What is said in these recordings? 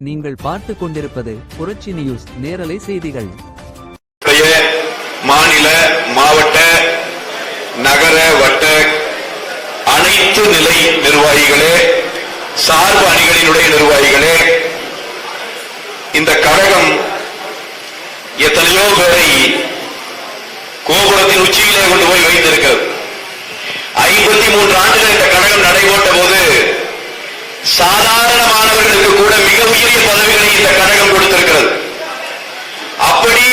நீங்கள் பார்த்து கொண்டிருப்பது புரட்சி நியூஸ் நேரலை செய்திகள். மாநில, மாவட்ட, நகர, வட்ட அனைத்து நிலை நிர்வாகிகளே, சார்பு அணிகளினுடைய நிர்வாகிகளே, இந்த கழகம் எத்தனையோ பேரை கோபுரத்தின் உச்சியிலே கொண்டு போய் வைத்திருக்கிறது. 53 ஆண்டுகள் இந்த கழகம் நடைபோட்ட போது சாதாரண மாணவர்களுக்கு கூட மிக உயரிய பதவிகளை இந்த கழகம் கொடுத்திருக்கிறது. அப்படி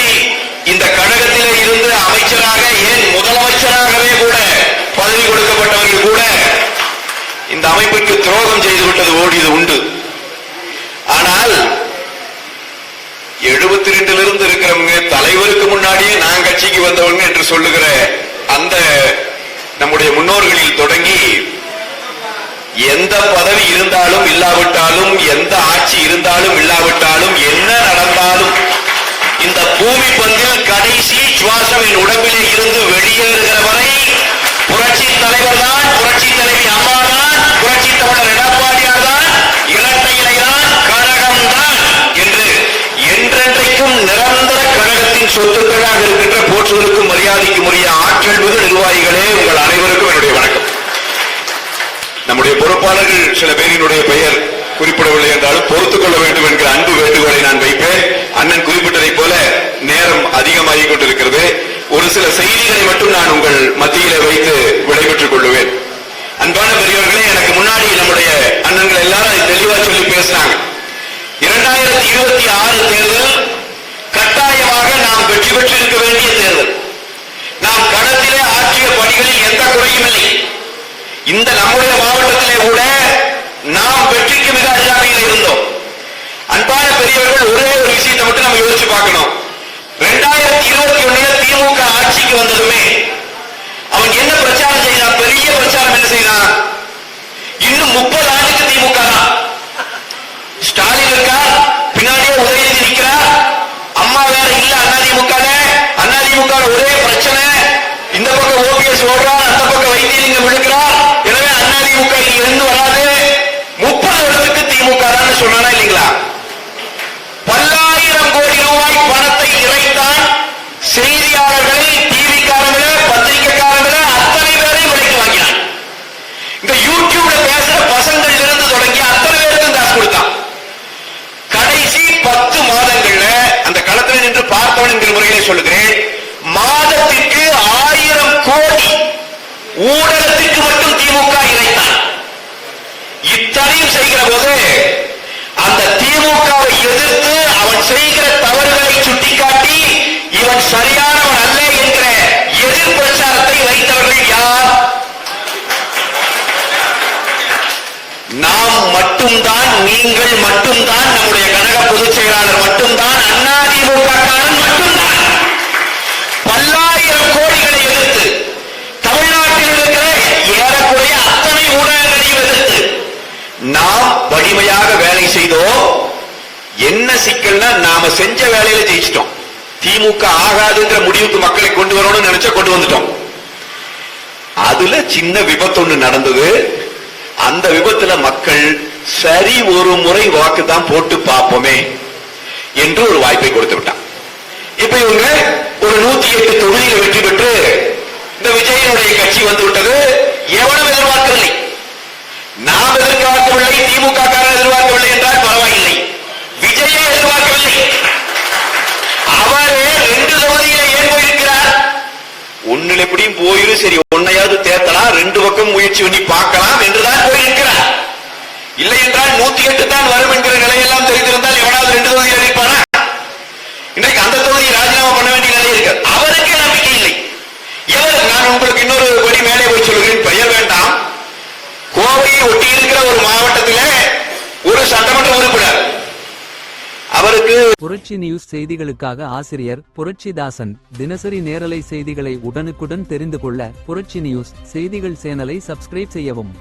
இந்த கழகத்திலே இருந்து அமைச்சராக, ஏன் முதலமைச்சராகவே கூட பதவி கொடுக்கப்பட்டவர்கள் கூட இந்த அமைப்புக்கு துரோகம் செய்துவிட்டது ஓடியது உண்டு. ஆனால் 72 இருக்கிறவங்க, தலைவருக்கு முன்னாடியே நான் கட்சிக்கு வந்தவங்க என்று சொல்லுகிற அந்த நம்முடைய முன்னோர்களில் தொடங்கி எந்த பதவி இருந்தாலும் இல்லாவிட்டாலும், எந்த ஆட்சி இருந்தாலும் இல்லாவிட்டாலும், என்ன நடந்தாலும் இந்த பூமி பந்தில் கடைசி சுவாசம் என் உடம்பிலே இருந்து வெளியேறுகிற வரை புரட்சி தலைவர் தான், புரட்சி தலைவி அம்மா தான், புரட்சி தமிழர் எடப்பாடியார் தான், இரட்டை இலை தான், கழகம் தான் என்று என்றென்றைக்கும் நிரந்தர கழகத்தின் சொத்துக்களாக இருக்கின்ற போற்றுதலுக்கும் மரியாதைக்கும் உரிய ஆற்றல் மிகு நிர்வாகிகளே, உங்கள் அனைவருக்கும் என்னுடைய வணக்கம். நம்முடைய பொறுப்பாளர்கள் சில பேரினுடைய பெயர் குறிப்பிடவில்லை என்றாலும் பொறுத்துக் கொள்ள வேண்டும் என்கிற அன்பு வேண்டுகோளை நான் வைப்பேன். அண்ணன் குறிப்பிட்டதை போல நேரம் அதிகமாகிக் கொண்டிருக்கிறது. ஒரு சில செய்திகளை மட்டும் நான் உங்கள் மத்தியிலே வைத்து விடைபெற்றுக் கொள்ளுவேன். அன்பான பெரியவர்களே, எனக்கு முன்னாடி நம்முடைய அண்ணன்கள் எல்லாரும் தெளிவா சொல்லி பேசினாங்க. 2026 தேர்தல் கட்டாயமாக நாம் வெற்றி பெற்றிருக்க வேண்டிய தேர்தல். நாம் களத்திலே ஆற்றிய பணிகளில் எந்த குறையும் இல்லை. இந்த நம்முடைய மாவட்டத்திலே கூட நாம் வெற்றிக்கு மிக அருகாமையில் இருந்தோம். அன்பான பெரியவர்கள், ஒரே ஒரு விஷயத்தை மட்டும் நம்ம யோசிச்சு பார்க்கணும். 2021 திமுக ஆட்சிக்கு வந்ததுமே அவன் என்ன பிரச்சாரம் செய்தான்? பெரிய பிரச்சாரம் என்ன செய்தான்? இன்னும் 30 ஆண்டுக்கு திமுக தான். ஸ்டாலின் இருக்கா, பின்னாடியே உதயநிதி நிற்கிறார், அம்மா வேற இல்ல அதிமுக. அதிமுக ஒரே பிரச்சனை, இந்த பக்கம் ஓபிஎஸ் ஓடுறார், அந்த பக்கம் வைத்தியலிங்கம் விழுக்கிறார். எனவே அதிமுக இருந்து வராது, 30 வருடத்துக்கு திமுக தான் சொன்னா இல்லைங்களா? பல்லாயிரம் கோடி ரூபாய் பணத்தை இறைத்தான். செய்தியாளர்களை, டிவிக்காரங்கள, பத்திரிகைக்காரங்கள அத்தனை பேரையும் விலைக்கு வாங்கினான். இந்த யூடியூப்ல பேசுற பசங்கள் இருந்து தொடங்கி அத்தனை பேருக்கும் காசு கொடுத்தான். கடைசி 10 மாதங்கள்ல அந்த களத்தில் நின்று பார்த்தவன் என்கிற முறையிலே சொல்லுகிறேன், மாதத்திற்கு 1000 கோடி ஊடகத்திற்கு மட்டும் திமுக இறைத்தான். இத்தனையும் செய்கிற போது அந்த திமுகவை எதிர்த்து அவன் செய்கிற தவறுகளை சுட்டிக்காட்டி இவன் சரியானவன் அல்ல என்கிற எதிர் பிரச்சாரத்தை வைத்தவர்கள் யார்? நாம் மட்டும்தான், நீங்கள் மட்டும்தான், நம்முடைய கழக பொதுச் செயலாளர் மட்டும்தான், அதிமுக காரன் மட்டும்தான். பல்லாயிரம் கோடிகளை எதிர்த்து தமிழ்நாட்டில் இருக்கிற ஏறக்குறைய அத்தனை ஊடகங்களையும் எதிர்த்து நாம் வலிமையாக வேலை செய்தோம். என்ன சிக்கல்னா, நாம செஞ்ச வேலையில ஜெயிச்சிட்டோம். திமுக ஆகாதுங்கிற முடிவுக்கு மக்களை கொண்டு வரணும்னு நினைச்சா கொண்டு வந்துட்டோம். அதுல சின்ன விபத்து ஒண்ணு நடந்தது. அந்த விபத்துல மக்கள் சரி ஒரு முறை வாக்கு தான் போட்டு பார்ப்போமே என்று ஒரு வாய்ப்பை கொடுத்து விட்டான். இப்ப இவங்க ஒரு 108 தொகுதியில் வெற்றி பெற்று இந்த விஜயனுடைய கட்சி வந்து விட்டது. எவனும் எதிர்பார்க்கவில்லை, நாம் எதிர்பார்க்கவில்லை, திமுக காரர் எதிர்பார்க்கவில்லை என்றால் பரவாயில்லை, விஜயை எதிர்பார்க்கவில்லை. அவரே 2 தொகுதியில ஏன் போயிருக்கிறார்? ஒன்னுல எப்படியும் போயிரு, சரி ஒன்னையாவது தேர்த்தலாம், 2 பக்கம் முயற்சி பண்ணி பார்க்கலாம் என்றுதான் போயிருக்கிறார். இல்லை என்றால் 108 தான் வரும் என்கிற நிலையெல்லாம் தெரிந்திருந்தால் எவனாவது 2 தொகுதியில் இருப்பானா? இன்றைக்கு அந்த தொகுதியை ராஜினாமா பண்ண வேண்டிய நிலை இருக்கு. அவருக்கே நம்பிக்கை இல்லை. நான் உங்களுக்கு இன்னொரு படி மேலே போய் சொல்கிறேன், பெயர் வேண்டாம். கோவையை ஒட்டி இருக்கிற ஒரு மாவட்டத்திலே ஒரு சட்டமன்ற உறுப்பினர், அவருக்கு புரட்சி நியூஸ் செய்திகளுக்காக ஆசிரியர் புரட்சிதாசன். தினசரி நேரலை செய்திகளை உடனுக்குடன் தெரிந்து கொள்ள புரட்சி நியூஸ் செய்திகள் சேனலை சப்ஸ்கிரைப் செய்யவும்.